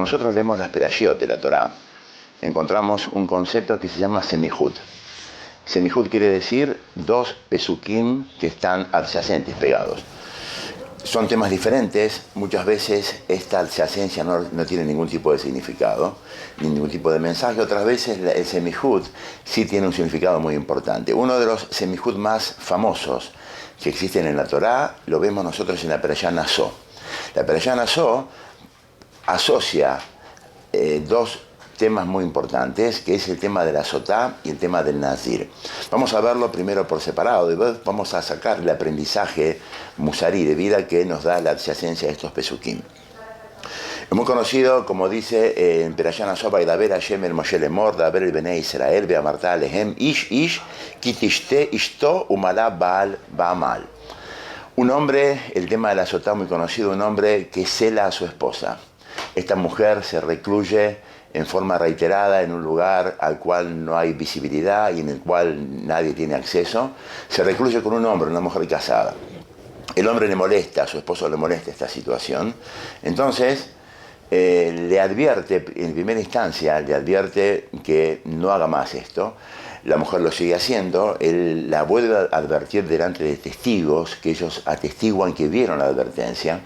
nosotros leemos las Perashiot de la Torá, encontramos un concepto que se llama semihut. Semihut quiere decir dos pesukim que están adyacentes, pegados. Son temas diferentes, muchas veces esta adyacencia no tiene ningún tipo de significado, ni ningún tipo de mensaje. Otras veces el semihut sí tiene un significado muy importante. Uno de los semihut más famosos que existen en la Torá lo vemos nosotros en la Perashá Naso. La Perashá Naso asocia dos temas muy importantes, que es el tema de la Sotá y el tema del Nazir. Vamos a verlo primero por separado, y después vamos a sacar el aprendizaje musarí de vida que nos da la adyacencia de estos pesukim. Es muy conocido, como dice en Perashá Naso, Vaidaber Hashem el Moshe lemor, Daber el Benei Israel, Beamarta alehem, Ish, Kitishte Ishto, Umalá Baal Baamal. Un hombre, el tema de la Sotá muy conocido, un hombre que cela a su esposa. Esta mujer se recluye en forma reiterada en un lugar al cual no hay visibilidad y en el cual nadie tiene acceso. Se recluye con un hombre, una mujer casada. El hombre le molesta, a su esposo le molesta esta situación. Entonces, le advierte, en primera instancia, le advierte que no haga más esto. La mujer lo sigue haciendo, él la vuelve a advertir delante de testigos, que ellos atestiguan que vieron la advertencia,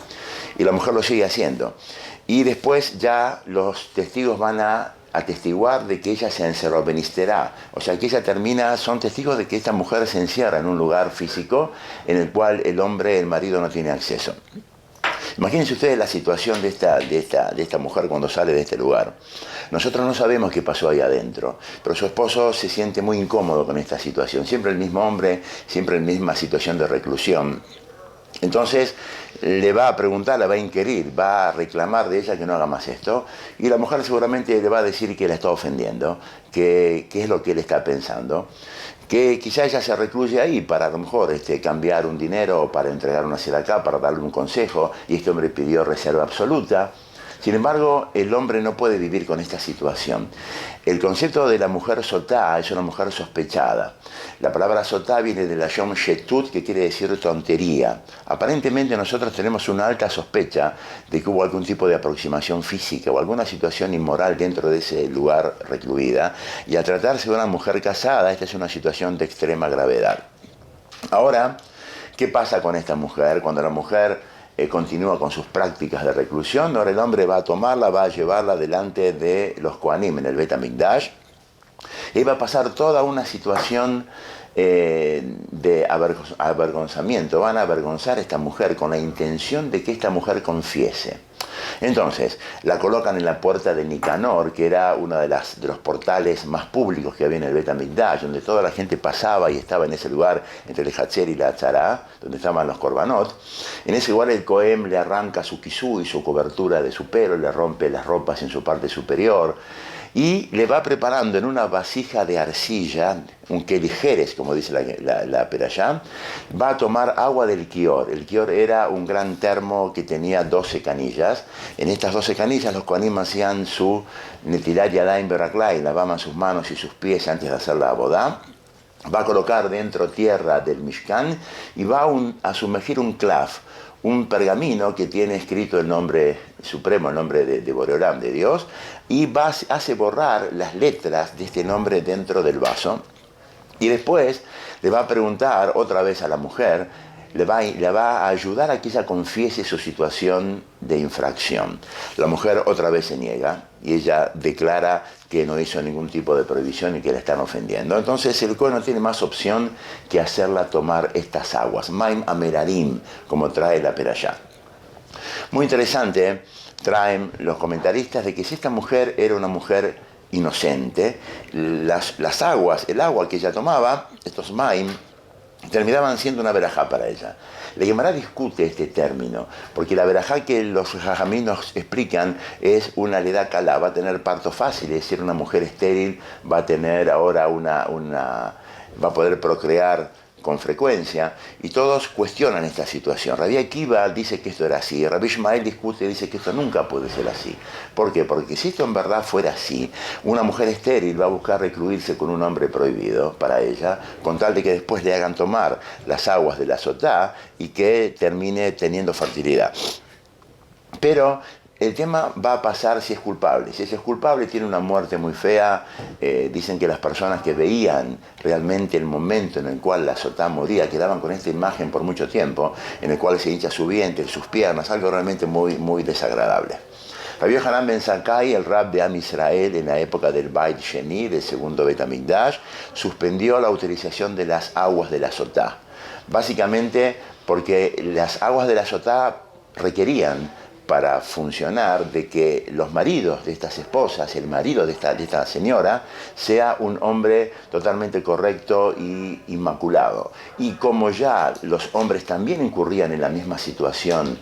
y la mujer lo sigue haciendo. Y después ya los testigos van a atestiguar de que ella se encerró, benisterá. O sea, que ella termina, son testigos de que esta mujer se encierra en un lugar físico en el cual el hombre, el marido, no tiene acceso. Imagínense ustedes la situación de esta mujer cuando sale de este lugar. Nosotros no sabemos qué pasó ahí adentro, pero su esposo se siente muy incómodo con esta situación. Siempre el mismo hombre, siempre la misma situación de reclusión. Entonces le va a preguntar, la va a inquirir, va a reclamar de ella que no haga más esto, y la mujer seguramente le va a decir que la está ofendiendo, que es lo que él está pensando, que quizá ella se recluye ahí para a lo mejor cambiar un dinero o para entregar una acá, para darle un consejo, y este hombre pidió reserva absoluta. Sin embargo, el hombre no puede vivir con esta situación. El concepto de la mujer sotá es una mujer sospechada. La palabra sotá viene de la yom shetut, que quiere decir tontería. Aparentemente nosotros tenemos una alta sospecha de que hubo algún tipo de aproximación física o alguna situación inmoral dentro de ese lugar recluida. Y al tratarse de una mujer casada, esta es una situación de extrema gravedad. Ahora, ¿qué pasa con esta mujer? Cuando la mujer continúa con sus prácticas de reclusión, ahora el hombre va a tomarla, va a llevarla delante de los Kohanim en el Bet HaMikdash, y va a pasar toda una situación de avergonzamiento. Van a avergonzar a esta mujer con la intención de que esta mujer confiese. Entonces, la colocan en la puerta de Nicanor, que era uno de los portales más públicos que había en el Bet HaMikdash, donde toda la gente pasaba y estaba en ese lugar, entre el Hatzer y la Tzara, donde estaban los Korbanot. En ese lugar el Kohen le arranca su kisú y su cobertura de su pelo, le rompe las ropas en su parte superior, y le va preparando en una vasija de arcilla, un kelijeres, como dice la Perashá, va a tomar agua del kior. El kior era un gran termo que tenía 12 canillas. En estas 12 canillas los kohanim hacían su netilat yadayim beraklai, lavaban sus manos y sus pies antes de hacer la abodá. Va a colocar dentro tierra del Mishkan y va a sumergir un klaf, un pergamino que tiene escrito el nombre supremo, el nombre de Boreolam, de Dios, y hace borrar las letras de este nombre dentro del vaso. Y después le va a preguntar otra vez a la mujer, le va a ayudar a que ella confiese su situación de infracción. La mujer otra vez se niega y ella declara que no hizo ningún tipo de prohibición y que la están ofendiendo. Entonces el Kohen no tiene más opción que hacerla tomar estas aguas, Maim Amerarim, como trae la Perashá. Muy interesante, traen los comentaristas de que si esta mujer era una mujer inocente, las aguas, el agua que ella tomaba, estos Maim, terminaban siendo una verajá para ella. La Gemara discute este término, porque la verajá que los jajamí nos explican es una leda calá, va a tener parto fácil, es decir, una mujer estéril va a tener ahora va a poder procrear con frecuencia, y todos cuestionan esta situación. Rabbi Akiva dice que esto era así, Rabbi Ishmael discute y dice que esto nunca puede ser así. ¿Por qué? Porque si esto en verdad fuera así, una mujer estéril va a buscar recluirse con un hombre prohibido para ella, con tal de que después le hagan tomar las aguas de la sotá y que termine teniendo fertilidad. Pero el tema va a pasar si es culpable. Si es culpable, tiene una muerte muy fea. Dicen que las personas que veían realmente el momento en el cual la Sotá moría quedaban con esta imagen por mucho tiempo, en el cual se hincha su vientre, sus piernas, algo realmente muy, muy desagradable. Rabbi Yohanan ben Zakkai, el rab de Am Israel en la época del Beit Sheni, del segundo Bet HaMikdash, suspendió la utilización de las aguas de la Sotá. Básicamente porque las aguas de la Sotá requerían, para funcionar, de que los maridos de estas esposas, el marido de esta señora, sea un hombre totalmente correcto y inmaculado. Y como ya los hombres también incurrían en la misma situación,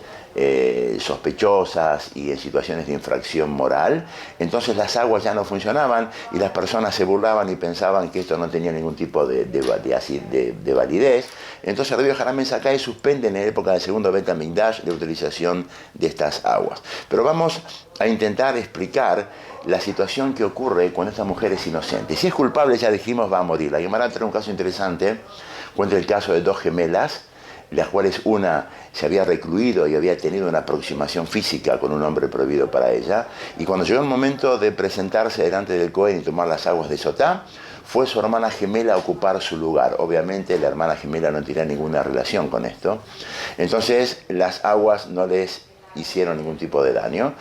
sospechosas y en situaciones de infracción moral, entonces las aguas ya no funcionaban y las personas se burlaban y pensaban que esto no tenía ningún tipo de validez. Entonces Rabbi Yohanan ben Zakkai suspende en la época del segundo Bet HaMikdash la utilización de estas aguas. Pero vamos a intentar explicar la situación que ocurre cuando esta mujer es inocente. Si es culpable, ya dijimos, va a morir. La Gemara trae un caso interesante, cuenta el caso de dos gemelas, las cuales una se había recluido y había tenido una aproximación física con un hombre prohibido para ella, y cuando llegó el momento de presentarse delante del Cohen y tomar las aguas de Sotá, fue su hermana gemela a ocupar su lugar. Obviamente la hermana gemela no tenía ninguna relación con esto, entonces las aguas no les hicieron ningún tipo de daño.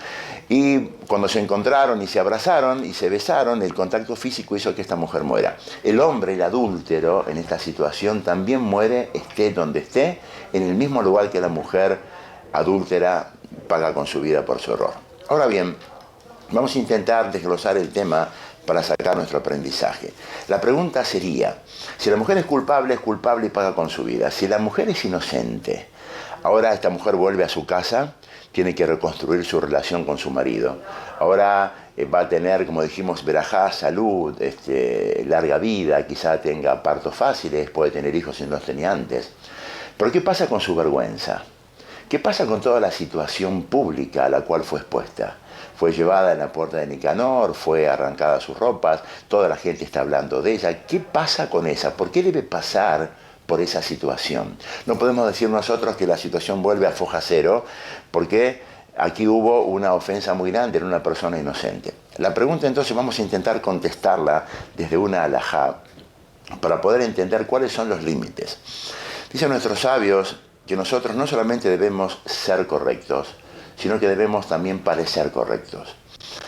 Y cuando se encontraron y se abrazaron y se besaron, el contacto físico hizo que esta mujer muera. El hombre, el adúltero, en esta situación también muere, esté donde esté, en el mismo lugar que la mujer adúltera paga con su vida por su error. Ahora bien, vamos a intentar desglosar el tema para sacar nuestro aprendizaje. La pregunta sería, si la mujer es culpable y paga con su vida. Si la mujer es inocente, ahora esta mujer vuelve a su casa, tiene que reconstruir su relación con su marido. Ahora va a tener, como dijimos, verajá, salud, larga vida, quizá tenga partos fáciles, puede tener hijos si no los tenía antes. Pero ¿qué pasa con su vergüenza? ¿Qué pasa con toda la situación pública a la cual fue expuesta? Fue llevada en la puerta de Nicanor, fue arrancada sus ropas, toda la gente está hablando de ella. ¿Qué pasa con esa? ¿Por qué debe pasar por esa situación? No podemos decir nosotros que la situación vuelve a foja cero, porque aquí hubo una ofensa muy grande en una persona inocente. La pregunta entonces vamos a intentar contestarla desde una alajá, para poder entender cuáles son los límites. Dicen nuestros sabios que nosotros no solamente debemos ser correctos, sino que debemos también parecer correctos.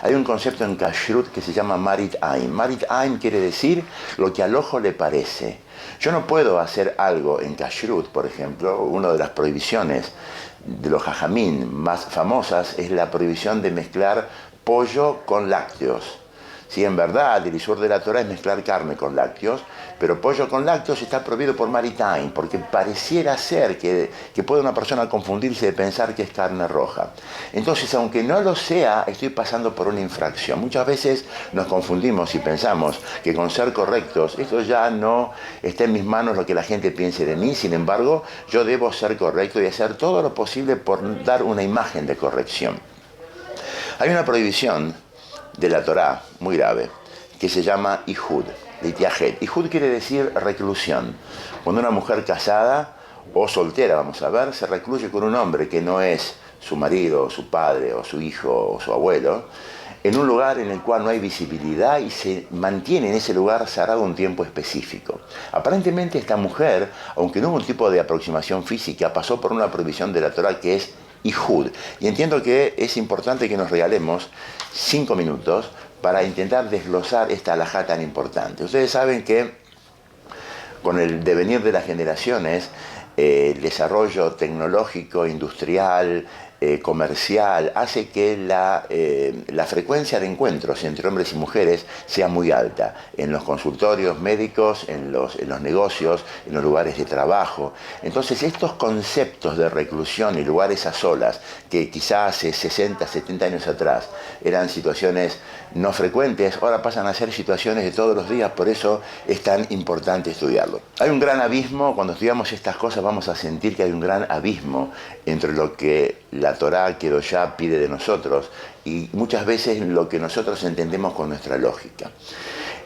Hay un concepto en Kashrut que se llama Marit Ain. Marit Ain quiere decir lo que al ojo le parece. Yo no puedo hacer algo en Kashrut, por ejemplo, una de las prohibiciones de los jajamín más famosas es la prohibición de mezclar pollo con lácteos. Sí, en verdad, el isur de la Torah es mezclar carne con lácteos, pero pollo con lácteos está prohibido por Marit Ain, porque pareciera ser que puede una persona confundirse de pensar que es carne roja. Entonces, aunque no lo sea, estoy pasando por una infracción. Muchas veces nos confundimos y pensamos que con ser correctos, esto ya no está en mis manos lo que la gente piense de mí, sin embargo, yo debo ser correcto y hacer todo lo posible por dar una imagen de corrección. Hay una prohibición de la Torá, muy grave, que se llama Ihud, Litiajet. Ihud quiere decir reclusión. Cuando una mujer casada o soltera, vamos a ver, se recluye con un hombre que no es su marido, o su padre, o su hijo, o su abuelo, en un lugar en el cual no hay visibilidad y se mantiene en ese lugar cerrado un tiempo específico. Aparentemente esta mujer, aunque no hubo un tipo de aproximación física, pasó por una prohibición de la Torá que es Ihud. Y entiendo que es importante que nos regalemos 5 minutos para intentar desglosar esta alajá tan importante. Ustedes saben que con el devenir de las generaciones, el desarrollo tecnológico, industrial, comercial, hace que la frecuencia de encuentros entre hombres y mujeres sea muy alta, en los consultorios médicos, en los negocios, en los lugares de trabajo. Entonces estos conceptos de reclusión y lugares a solas, que quizás hace 60, 70 años atrás eran situaciones no frecuentes, ahora pasan a ser situaciones de todos los días, por eso es tan importante estudiarlo. Hay un gran abismo, cuando estudiamos estas cosas vamos a sentir que hay un gran abismo entre lo que la Torá Kedoshá pide de nosotros y muchas veces lo que nosotros entendemos con nuestra lógica.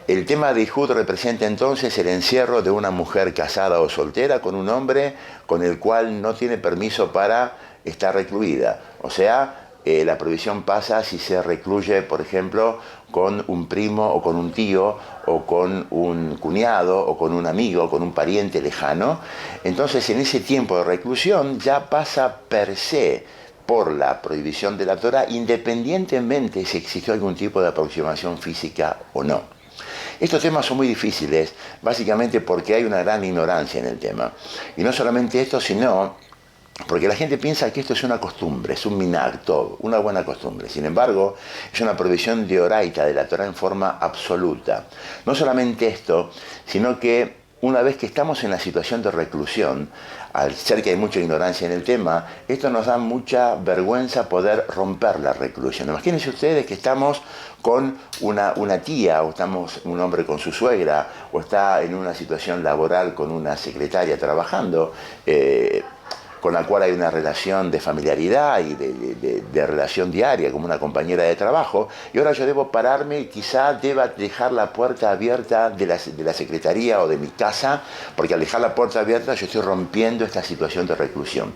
El tema de Ihud representa entonces el encierro de una mujer casada o soltera con un hombre con el cual no tiene permiso para estar recluida. O sea, la prohibición pasa si se recluye, por ejemplo, con un primo o con un tío o con un cuñado o con un amigo, con un pariente lejano. Entonces, en ese tiempo de reclusión ya pasa per se por la prohibición de la Torá, independientemente si existió algún tipo de aproximación física o no. Estos temas son muy difíciles, básicamente porque hay una gran ignorancia en el tema. Y no solamente esto, sino porque la gente piensa que esto es una costumbre, es un minhag, todo, una buena costumbre. Sin embargo, es una prohibición de oraita de la Torá en forma absoluta. No solamente esto, sino que una vez que estamos en la situación de reclusión, al ser que hay mucha ignorancia en el tema, esto nos da mucha vergüenza poder romper la reclusión. Imagínense ustedes que estamos con una tía, o estamos un hombre con su suegra, o está en una situación laboral con una secretaria trabajando, con la cual hay una relación de familiaridad y de relación diaria, como una compañera de trabajo, y ahora yo debo pararme y quizá deba dejar la puerta abierta de la secretaría o de mi casa, porque al dejar la puerta abierta yo estoy rompiendo esta situación de reclusión.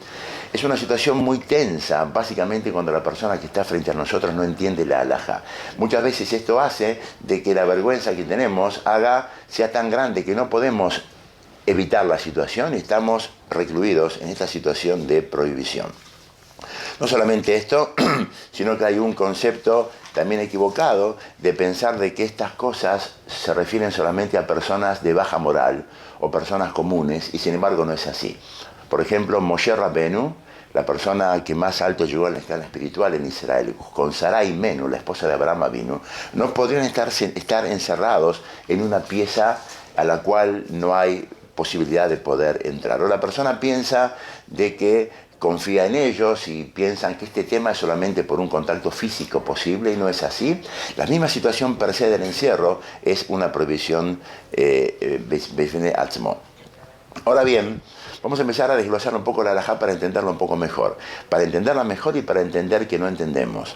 Es una situación muy tensa, básicamente cuando la persona que está frente a nosotros no entiende la halajá. Muchas veces esto hace de que la vergüenza que tenemos sea tan grande que no podemos evitar la situación y estamos recluidos en esta situación de prohibición. No solamente esto, sino que hay un concepto también equivocado de pensar de que estas cosas se refieren solamente a personas de baja moral o personas comunes, y sin embargo no es así. Por ejemplo, Moshe Rabenu, la persona que más alto llegó en la escala espiritual en Israel, con Sarai Menú, la esposa de Abraham Avinu, no podrían estar encerrados en una pieza a la cual no hay posibilidad de poder entrar. O la persona piensa de que confía en ellos y piensan que este tema es solamente por un contacto físico posible, y no es así. La misma situación per se del encierro es una prohibición befene atzmo. Ahora bien, vamos a empezar a desglosar un poco la halajá para entenderla un poco mejor, para entenderla mejor y para entender que no entendemos.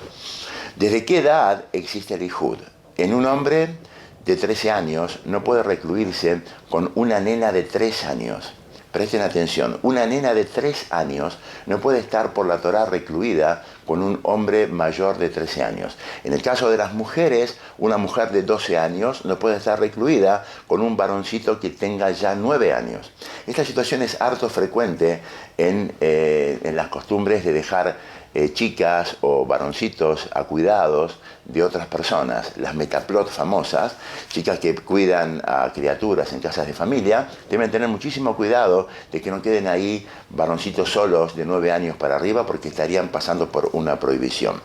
¿Desde qué edad existe el ijud? En un hombre de 13 años no puede recluirse con una nena de 3 años. Presten atención, una nena de 3 años no puede estar por la Torá recluida con un hombre mayor de 13 años. En el caso de las mujeres, una mujer de 12 años no puede estar recluida con un varoncito que tenga ya 9 años. Esta situación es harto frecuente en las costumbres de dejar chicas o varoncitos a cuidados de otras personas. Las metaplot famosas, chicas que cuidan a criaturas en casas de familia, deben tener muchísimo cuidado de que no queden ahí varoncitos solos de 9 años para arriba, porque estarían pasando por una prohibición.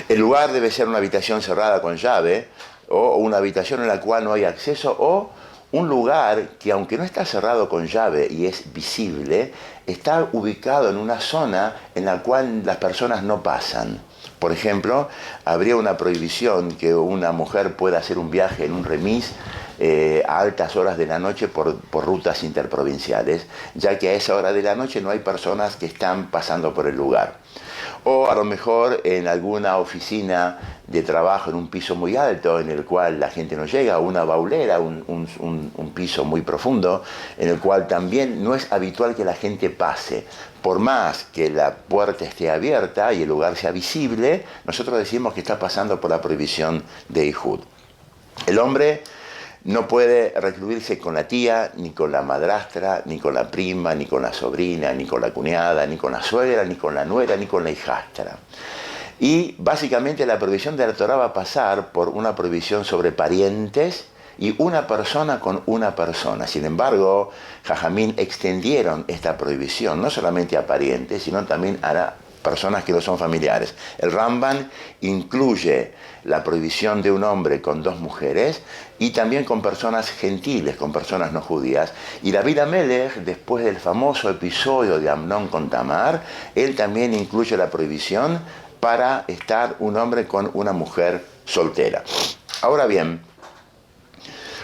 El lugar debe ser una habitación cerrada con llave, o una habitación en la cual no hay acceso, o un lugar que, aunque no está cerrado con llave y es visible, está ubicado en una zona en la cual las personas no pasan. Por ejemplo, habría una prohibición que una mujer pueda hacer un viaje en un remis a altas horas de la noche por rutas interprovinciales, ya que a esa hora de la noche no hay personas que están pasando por el lugar. O a lo mejor en alguna oficina de trabajo en un piso muy alto en el cual la gente no llega, una baulera, un piso muy profundo, en el cual también no es habitual que la gente pase. Por más que la puerta esté abierta y el lugar sea visible, nosotros decimos que está pasando por la prohibición de Ijud. El hombre no puede recluirse con la tía, ni con la madrastra, ni con la prima, ni con la sobrina, ni con la cuñada, ni con la suegra, ni con la nuera, ni con la hijastra. Y básicamente la prohibición de la Torá va a pasar por una prohibición sobre parientes y una persona con una persona. Sin embargo, Jajamín extendieron esta prohibición no solamente a parientes, sino también a personas que no son familiares. El Ramban incluye la prohibición de un hombre con 2 mujeres y también con personas gentiles, con personas no judías. Y David Amelech, después del famoso episodio de Amnón con Tamar, él también incluye la prohibición para estar un hombre con una mujer soltera. Ahora bien,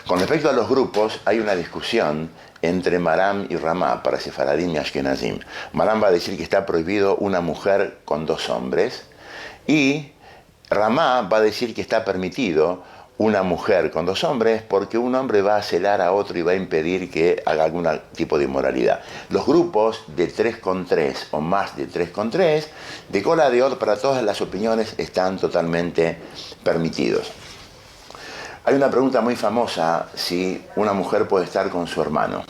con respecto a los grupos, hay una discusión entre Maram y Ramá para Sefaradim y Ashkenazim. Maram va a decir que está prohibido una mujer con 2 hombres, y Ramá va a decir que está permitido una mujer con dos hombres porque un hombre va a celar a otro y va a impedir que haga algún tipo de inmoralidad. Los grupos de 3 con 3 o más de 3 con 3, de cola de oro para todas las opiniones, están totalmente permitidos. Hay una pregunta muy famosa si una mujer puede estar con su hermano.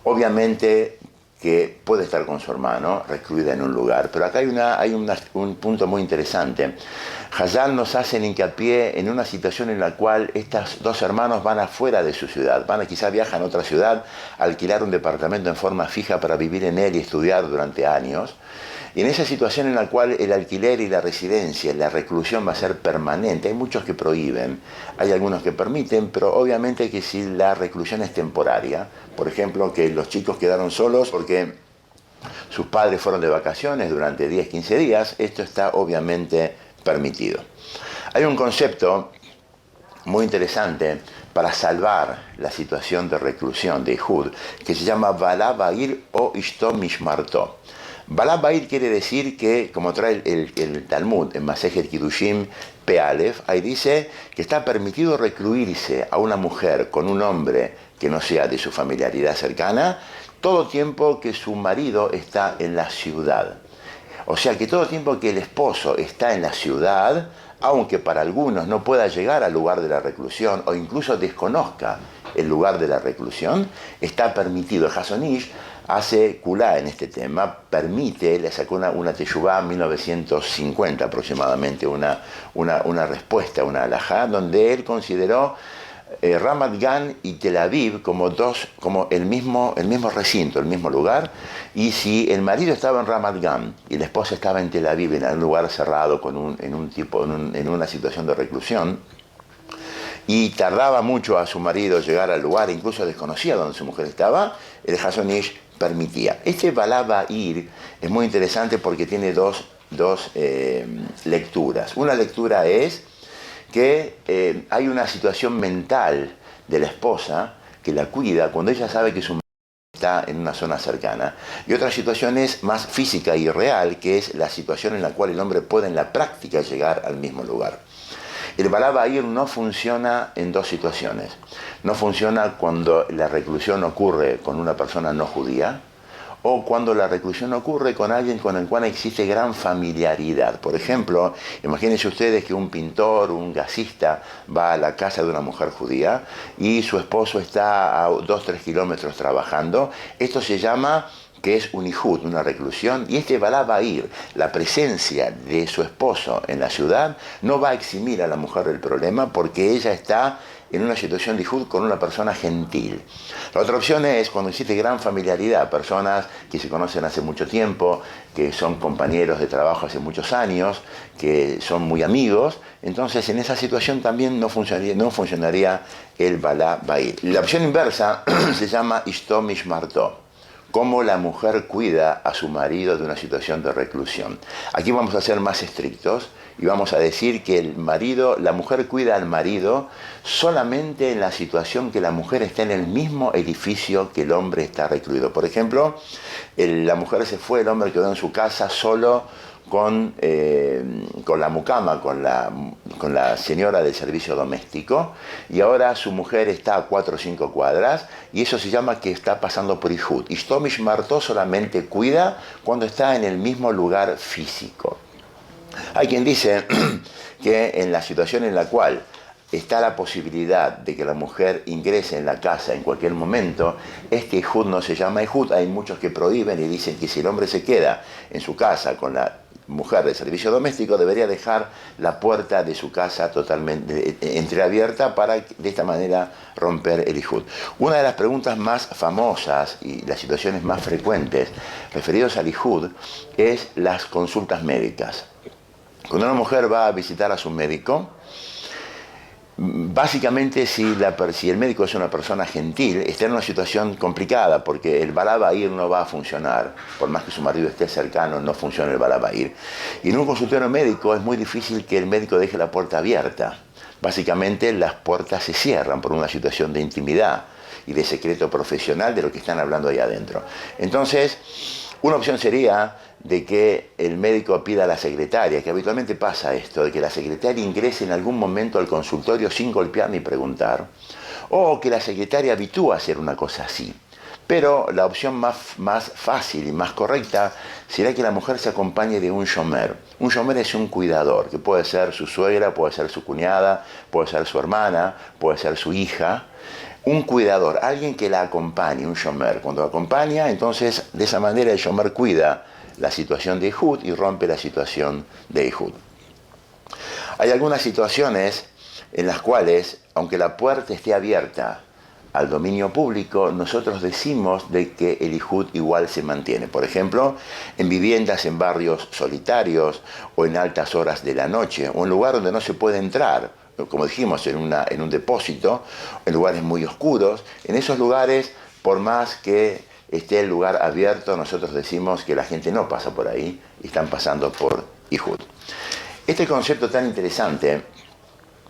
Obviamente que puede estar con su hermano, recluida en un lugar. Pero acá hay un punto muy interesante. Hazal nos hacen hincapié en una situación en la cual estos dos hermanos van afuera de su ciudad, quizás viajan a otra ciudad, a alquilar un departamento en forma fija para vivir en él y estudiar durante años. Y en esa situación en la cual el alquiler y la residencia, la reclusión va a ser permanente, hay muchos que prohíben, hay algunos que permiten, pero obviamente que si la reclusión es temporaria, por ejemplo, que los chicos quedaron solos porque sus padres fueron de vacaciones durante 10, 15 días, esto está obviamente permitido. Hay un concepto muy interesante para salvar la situación de reclusión de Ihud, que se llama Balá Ba'ir o Ishto Mishmarto. Balá Ba'ir quiere decir que, como trae el Talmud en Masejet Kiddushin Pealef, ahí dice que está permitido recluirse a una mujer con un hombre que no sea de su familiaridad cercana, todo tiempo que su marido está en la ciudad. O sea que todo tiempo que el esposo está en la ciudad, aunque para algunos no pueda llegar al lugar de la reclusión o incluso desconozca el lugar de la reclusión, está permitido. El Hazon Ish hace culá en este tema, permite, le sacó una teshuvá en 1950 aproximadamente, una respuesta, una alajá, donde él consideró Ramat Gan y Tel Aviv como el mismo recinto, el mismo lugar, y si el marido estaba en Ramat Gan y la esposa estaba en Tel Aviv, en un lugar cerrado, en una situación de reclusión, y tardaba mucho a su marido llegar al lugar, incluso desconocía dónde su mujer estaba, el Hazon Ish permitía. Este Balá Ba'ir es muy interesante porque tiene dos lecturas. Una lectura es que hay una situación mental de la esposa que la cuida cuando ella sabe que su marido está en una zona cercana. Y otra situación es más física y real, que es la situación en la cual el hombre puede en la práctica llegar al mismo lugar. El Balá Ba'ir no funciona en dos situaciones. No funciona cuando la reclusión ocurre con una persona no judía o cuando la reclusión ocurre con alguien con el cual existe gran familiaridad. Por ejemplo, imagínense ustedes que un pintor, un gasista, va a la casa de una mujer judía y su esposo está a 2-3 kilómetros trabajando. Esto se llama que es un ihud, una reclusión, y este Balá Ba'ir, la presencia de su esposo en la ciudad, no va a eximir a la mujer del problema porque ella está en una situación de ihud con una persona gentil. La otra opción es cuando existe gran familiaridad, personas que se conocen hace mucho tiempo, que son compañeros de trabajo hace muchos años, que son muy amigos, entonces en esa situación también no funcionaría el Balá Ba'ir. La opción inversa se llama Ishto Mishmarto, cómo la mujer cuida a su marido de una situación de reclusión. Aquí vamos a ser más estrictos y vamos a decir que la mujer cuida al marido solamente en la situación que la mujer está en el mismo edificio que el hombre está recluido. Por ejemplo, la mujer se fue, el hombre quedó en su casa solo con la mucama, con la señora del servicio doméstico, y ahora su mujer está a 4 o 5 cuadras, y eso se llama que está pasando por Ihud. Ishto Mishmarto solamente cuida cuando está en el mismo lugar físico. Hay quien dice que en la situación en la cual está la posibilidad de que la mujer ingrese en la casa en cualquier momento, este Ihud no se llama Ihud. Hay muchos que prohíben y dicen que si el hombre se queda en su casa con la mujer de servicio doméstico, debería dejar la puerta de su casa totalmente entreabierta para de esta manera romper el ihud. Una de las preguntas más famosas y las situaciones más frecuentes referidos al ihud es las consultas médicas. Cuando una mujer va a visitar a su médico, básicamente si el médico es una persona gentil, está en una situación complicada porque el Balá Ba'ir no va a funcionar. Por más que su marido esté cercano, no funciona el Balá Ba'ir. Y en un consultorio médico es muy difícil que el médico deje la puerta abierta. Básicamente las puertas se cierran por una situación de intimidad y de secreto profesional de lo que están hablando ahí adentro. Entonces, una opción sería de que el médico pida a la secretaria, que habitualmente pasa esto, de que la secretaria ingrese en algún momento al consultorio sin golpear ni preguntar, o que la secretaria habitúa a hacer una cosa así. Pero la opción más fácil y más correcta será que la mujer se acompañe de un shomer. Un shomer es un cuidador, que puede ser su suegra, puede ser su cuñada, puede ser su hermana, puede ser su hija. Un cuidador, alguien que la acompañe, un shomer. Cuando la acompaña, entonces de esa manera el shomer cuida la situación de Ehud y rompe la situación de Ehud. Hay algunas situaciones en las cuales, aunque la puerta esté abierta al dominio público, nosotros decimos de que el Ehud igual se mantiene. Por ejemplo, en viviendas en barrios solitarios o en altas horas de la noche o en lugares donde no se puede entrar, como dijimos, en un depósito, en lugares muy oscuros. En esos lugares, por más que esté el lugar abierto, nosotros decimos que la gente no pasa por ahí y están pasando por Ehud. Este concepto tan interesante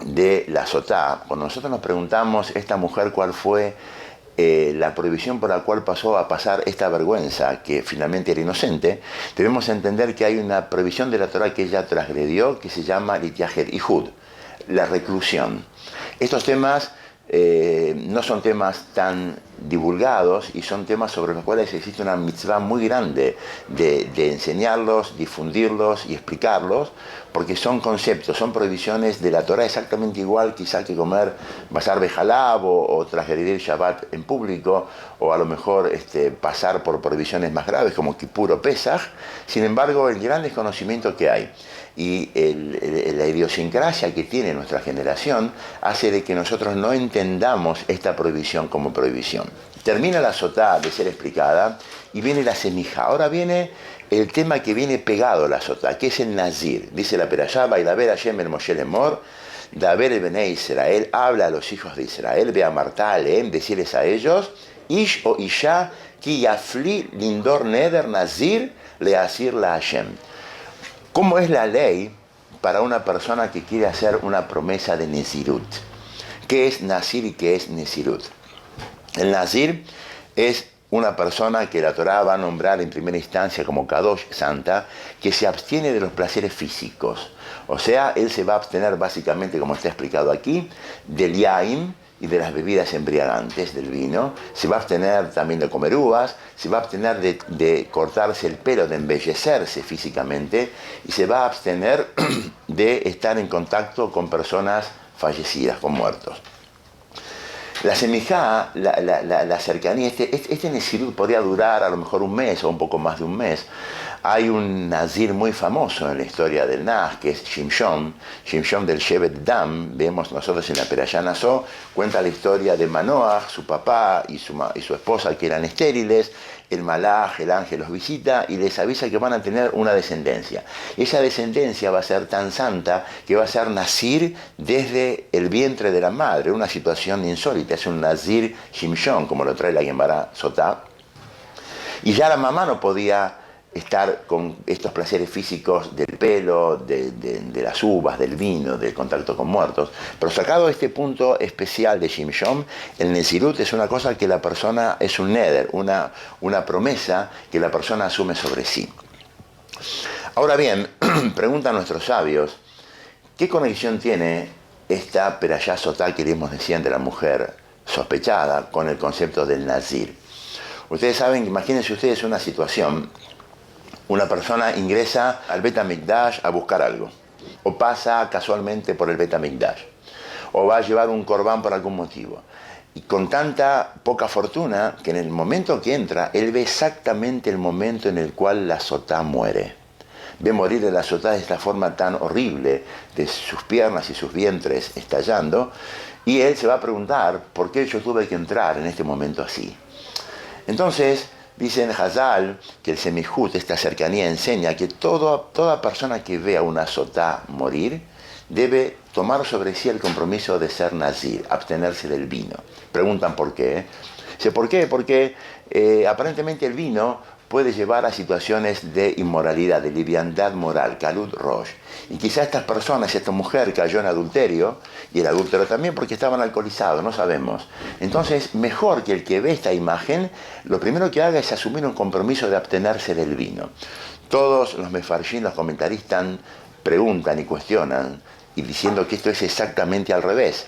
de la sotá, cuando nosotros nos preguntamos esta mujer cuál fue la prohibición por la cual pasó a pasar esta vergüenza, que finalmente era inocente, debemos entender que hay una prohibición de la Torá que ella transgredió, que se llama Litiajet Ihud, la reclusión. Estos temas no son temas tan divulgados y son temas sobre los cuales existe una mitzvah muy grande de enseñarlos, difundirlos y explicarlos, porque son conceptos, son prohibiciones de la Torah exactamente igual quizá que comer basar bejalab o transgredir Shabbat en público, o a lo mejor pasar por prohibiciones más graves como Kippur o Pesach. Sin embargo, el gran desconocimiento que hay y la idiosincrasia que tiene nuestra generación hace de que nosotros no entendamos esta prohibición como prohibición. Termina la sotá de ser explicada y viene la semija. Ahora viene el tema que viene pegado a la sotá, que es el nazir. Dice la perashá, Bailaber Hashem el Moshe Lemor, Daber el Bnei Israel, habla a los hijos de Israel, ve a Martá Aleem, decirles a ellos, Ish o Isha, ki yafli lindor neder nazir leasir la Hashem. ¿Cómo es la ley para una persona que quiere hacer una promesa de Nezirut? ¿Qué es Nazir y qué es Nezirut? El Nazir es una persona que la Torá va a nombrar en primera instancia como Kadosh, santa, que se abstiene de los placeres físicos. O sea, él se va a abstener básicamente, como está explicado aquí, del yain y de las bebidas embriagantes, del vino. Se va a abstener también de comer uvas, se va a abstener de cortarse el pelo, de embellecerse físicamente, y se va a abstener de estar en contacto con personas fallecidas, con muertos. La semijá, la cercanía, este Nezirut podría durar a lo mejor un mes o un poco más de un mes. Hay un nazir muy famoso en la historia del Naz, que es Shimshon del Shevet Dam. Vemos nosotros en la Perashá Nazó, cuenta la historia de Manoach, su papá y su esposa, que eran estériles. El malaj, el ángel, los visita y les avisa que van a tener una descendencia. Esa descendencia va a ser tan santa que va a ser nazir desde el vientre de la madre, una situación insólita. Es un nazir Shimshon, como lo trae la Gemara Sotá. Y ya la mamá no podía estar con estos placeres físicos del pelo, de las uvas, del vino, del contacto con muertos. Pero sacado este punto especial de Shimshon, el Nezirut es una cosa que la persona, es un neder, una promesa que la persona asume sobre sí. Ahora bien, preguntan nuestros sabios, ¿qué conexión tiene esta perashá sotá que leímos decían de la mujer sospechada con el concepto del nazir? Ustedes saben, imagínense ustedes una situación. Una persona ingresa al Bet HaMikdash a buscar algo, o pasa casualmente por el Bet HaMikdash, o va a llevar un corbán por algún motivo. Y con tanta poca fortuna que en el momento que entra, él ve exactamente el momento en el cual la sotá muere. Ve morir de la sotá de esta forma tan horrible, de sus piernas y sus vientres estallando, y él se va a preguntar, ¿por qué yo tuve que entrar en este momento así? Entonces, dicen Hazal que el semijut, esta cercanía, enseña que toda persona que vea una sotá morir debe tomar sobre sí el compromiso de ser nazir, abstenerse del vino. Preguntan por qué. Dice, ¿por qué? Porque aparentemente el vino puede llevar a situaciones de inmoralidad, de liviandad moral, kalut rosh. Y quizá estas personas, esta mujer cayó en adulterio, y el adúltero también porque estaban alcoholizados, no sabemos. Entonces, mejor que el que ve esta imagen, lo primero que haga es asumir un compromiso de abstenerse del vino. Todos los mefarshim, los comentaristas, preguntan y cuestionan, y diciendo que esto es exactamente al revés.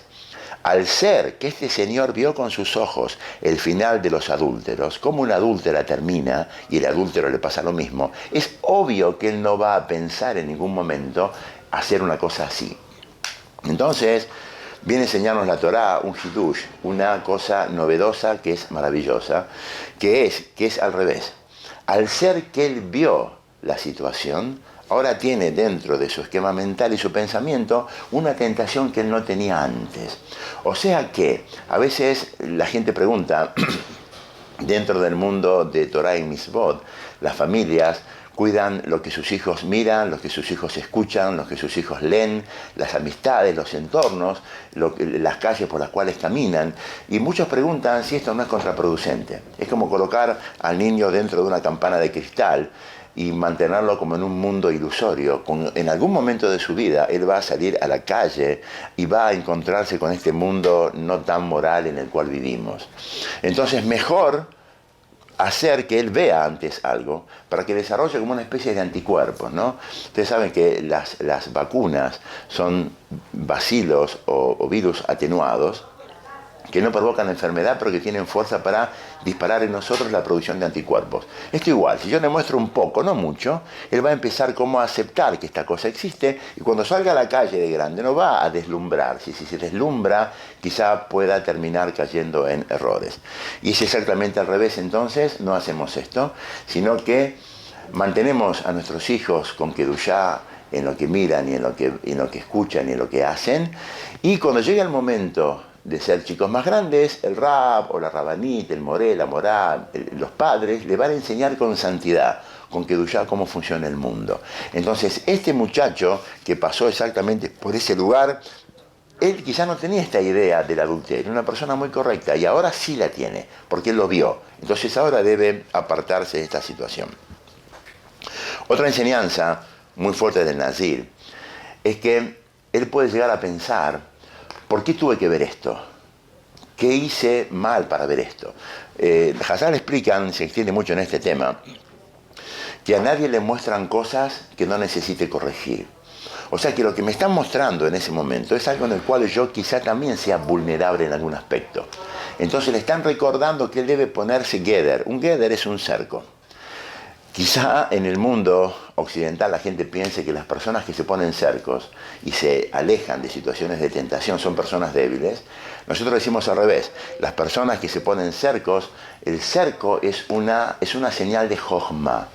Al ser que este señor vio con sus ojos el final de los adúlteros, como una adúltera termina y el adúltero le pasa lo mismo, es obvio que él no va a pensar en ningún momento hacer una cosa así. Entonces, viene a enseñarnos la Torá un hidush, una cosa novedosa que es maravillosa, que es al revés. Al ser que él vio la situación, ahora tiene dentro de su esquema mental y su pensamiento una tentación que él no tenía antes. O sea que a veces la gente pregunta, dentro del mundo de Torah y Mitzvot, las familias cuidan lo que sus hijos miran, lo que sus hijos escuchan, lo que sus hijos leen, las amistades, los entornos, las calles por las cuales caminan. Y muchos preguntan si esto no es contraproducente. Es como colocar al niño dentro de una campana de cristal y mantenerlo como en un mundo ilusorio. En algún momento de su vida él va a salir a la calle y va a encontrarse con este mundo no tan moral en el cual vivimos. Entonces mejor hacer que él vea antes algo para que desarrolle como una especie de anticuerpos, ¿no? Ustedes saben que las vacunas son bacilos o virus atenuados que no provocan enfermedad, pero que tienen fuerza para disparar en nosotros la producción de anticuerpos. Esto igual, si yo le muestro un poco, no mucho, él va a empezar como a aceptar que esta cosa existe, y cuando salga a la calle de grande no va a deslumbrarse. Si se deslumbra, quizá pueda terminar cayendo en errores. Y es exactamente al revés, entonces, no hacemos esto, sino que mantenemos a nuestros hijos con kedushá en lo que miran, y en lo que escuchan, y en lo que hacen, y cuando llegue el momento de ser chicos más grandes, el rab o la rabanit, el moré, la morá, los padres le van a enseñar con santidad, con kedushá, cómo funciona el mundo. Entonces, este muchacho que pasó exactamente por ese lugar, él quizá no tenía esta idea del adulterio, era una persona muy correcta, y ahora sí la tiene, porque él lo vio. Entonces ahora debe apartarse de esta situación. Otra enseñanza muy fuerte del Nazir es que él puede llegar a pensar: ¿por qué tuve que ver esto? ¿Qué hice mal para ver esto? Hazal explican, se extiende mucho en este tema, que a nadie le muestran cosas que no necesite corregir. O sea que lo que me están mostrando en ese momento es algo en el cual yo quizá también sea vulnerable en algún aspecto. Entonces le están recordando que él debe ponerse geder. Un geder es un cerco. Quizá en el mundo occidental la gente piense que las personas que se ponen cercos y se alejan de situaciones de tentación son personas débiles. Nosotros decimos al revés: las personas que se ponen cercos, el cerco es una señal de jochma.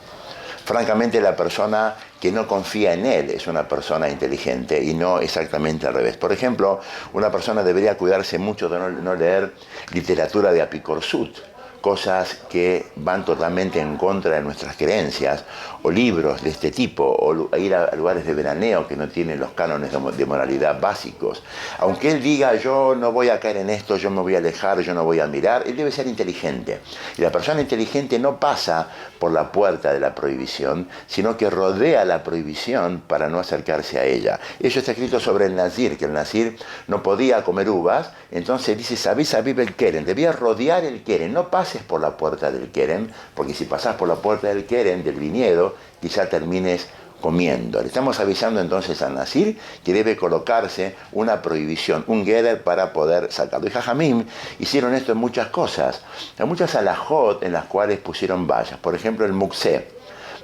Francamente, la persona que no confía en él es una persona inteligente, y no exactamente al revés. Por ejemplo, una persona debería cuidarse mucho de no leer literatura de Apicorsut, cosas que van totalmente en contra de nuestras creencias, o libros de este tipo, o ir a lugares de veraneo que no tienen los cánones de moralidad básicos. Aunque él diga: yo no voy a caer en esto, yo me voy a alejar, yo no voy a mirar, él debe ser inteligente. Y la persona inteligente no pasa por la puerta de la prohibición, sino que rodea la prohibición para no acercarse a ella. Eso está escrito sobre el Nazir, que el Nazir no podía comer uvas, entonces dice: sabís el Keren, debía rodear el Keren, no pases por la puerta del Keren, porque si pasás por la puerta del Keren, del viñedo, quizá termines comiendo. Le estamos avisando entonces al Nazir que debe colocarse una prohibición, un geder, para poder sacarlo. Y Jajamim hicieron esto en muchas cosas. Hay muchas alajot en las cuales pusieron vallas. Por ejemplo, el muksé.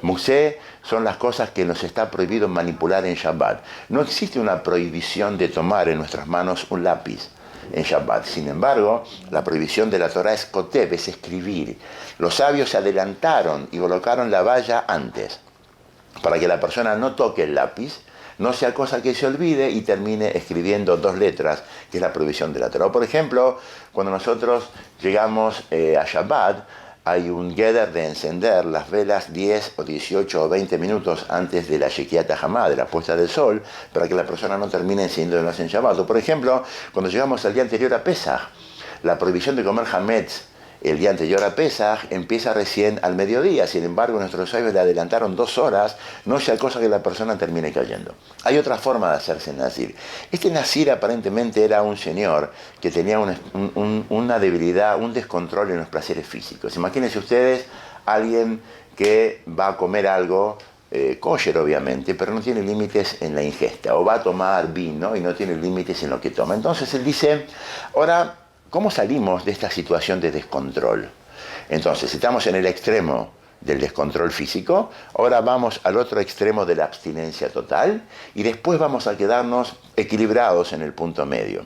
Muksé son las cosas que nos está prohibido manipular en Shabbat. No existe una prohibición de tomar en nuestras manos un lápiz en Shabbat. Sin embargo, la prohibición de la Torah es koteb, es escribir. Los sabios se adelantaron y colocaron la valla antes, para que la persona no toque el lápiz, no sea cosa que se olvide y termine escribiendo 2 letras, que es la prohibición de la Torah. Por ejemplo, cuando nosotros llegamos a Shabbat, hay un geder de encender las velas 10 o 18 o 20 minutos antes de la Shekiat Hamad, de la puesta del sol, para que la persona no termine encendiéndolas en Shabbat. O por ejemplo, cuando llegamos al día anterior a Pesach, la prohibición de comer hametz el día anterior a Pesach empieza recién al mediodía. Sin embargo, nuestros sabios le adelantaron 2 horas, no sea cosa que la persona termine cayendo. Hay otra forma de hacerse nazir. Este nazir aparentemente era un señor que tenía una debilidad, un descontrol en los placeres físicos. Imagínense ustedes alguien que va a comer algo kosher obviamente, pero no tiene límites en la ingesta, o va a tomar vino y no tiene límites en lo que toma. Entonces él dice, ahora, ¿cómo salimos de esta situación de descontrol? Entonces, estamos en el extremo del descontrol físico, ahora vamos al otro extremo de la abstinencia total y después vamos a quedarnos equilibrados en el punto medio.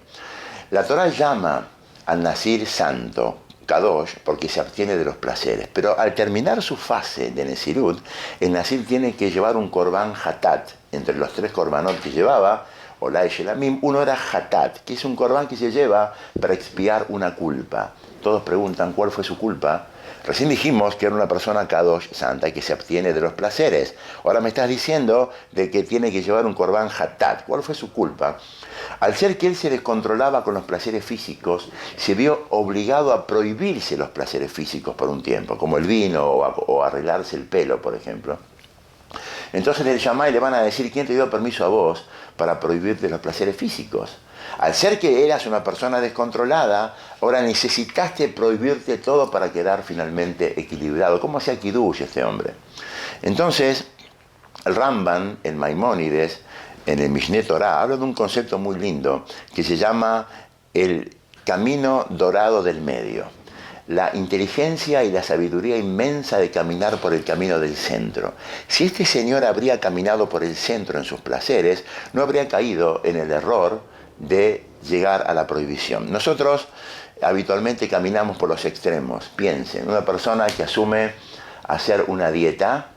La Torá llama al Nazir santo, Kadosh, porque se abstiene de los placeres, pero al terminar su fase de Nezirut, el Nazir tiene que llevar un Korban Hatat. Entre los 3 Korbanot que llevaba, Olá y Shelamim, uno era Hatat, que es un Korban que se lleva para expiar una culpa. Todos preguntan cuál fue su culpa. Recién dijimos que era una persona Kadosh, santa, y que se abstiene de los placeres. Ahora me estás diciendo de que tiene que llevar un Korban Hatat. ¿Cuál fue su culpa? Al ser que él se descontrolaba con los placeres físicos, se vio obligado a prohibirse los placeres físicos por un tiempo, como el vino o arreglarse el pelo, por ejemplo. Entonces el Shammai le van a decir, ¿quién te dio permiso a vos para prohibirte los placeres físicos? Al ser que eras una persona descontrolada, ahora necesitaste prohibirte todo para quedar finalmente equilibrado. ¿Cómo hacía Kiddush este hombre? Entonces, el Ramban, el Maimónides, en el Mishneh Torah, habla de un concepto muy lindo que se llama el camino dorado del medio. La inteligencia y la sabiduría inmensa de caminar por el camino del centro. Si este señor habría caminado por el centro en sus placeres, no habría caído en el error de llegar a la prohibición. Nosotros habitualmente caminamos por los extremos. Piensen, una persona que asume hacer una dieta,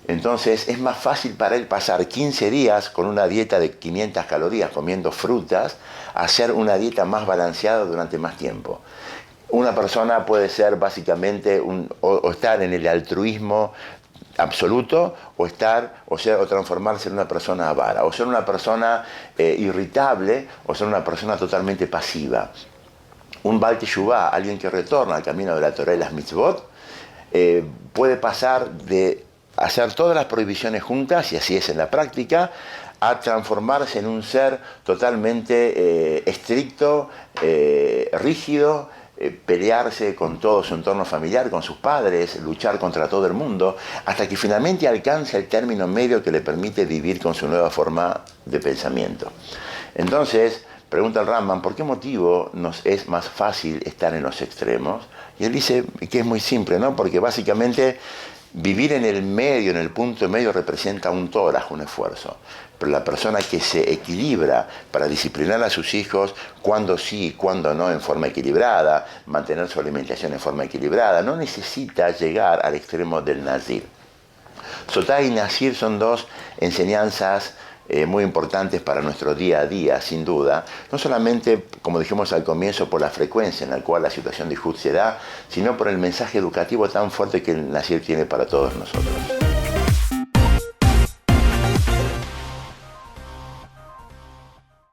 entonces es más fácil para él pasar 15 días con una dieta de 500 calorías comiendo frutas, a hacer una dieta más balanceada durante más tiempo. Una persona puede ser básicamente o estar en el altruismo absoluto o transformarse en una persona avara, o ser una persona irritable o ser una persona totalmente pasiva. Un Baal Teshuvá, alguien que retorna al camino de la Torá y las mitzvot, puede pasar de hacer todas las prohibiciones juntas, y así es en la práctica, a transformarse en un ser totalmente estricto, rígido, pelearse con todo su entorno familiar, con sus padres, luchar contra todo el mundo, hasta que finalmente alcanza el término medio que le permite vivir con su nueva forma de pensamiento. Entonces, pregunta el Rambam, ¿por qué motivo nos es más fácil estar en los extremos? Y él dice que es muy simple, ¿no? Porque básicamente vivir en el medio, en el punto medio, representa un toraj, un esfuerzo. Pero la persona que se equilibra para disciplinar a sus hijos, cuando sí y cuando no, en forma equilibrada, mantener su alimentación en forma equilibrada, no necesita llegar al extremo del Nazir. Sotá y Nazir son 2 enseñanzas muy importantes para nuestro día a día, sin duda, no solamente, como dijimos al comienzo, por la frecuencia en la cual la situación de Ijud se da, sino por el mensaje educativo tan fuerte que el Nazir tiene para todos nosotros.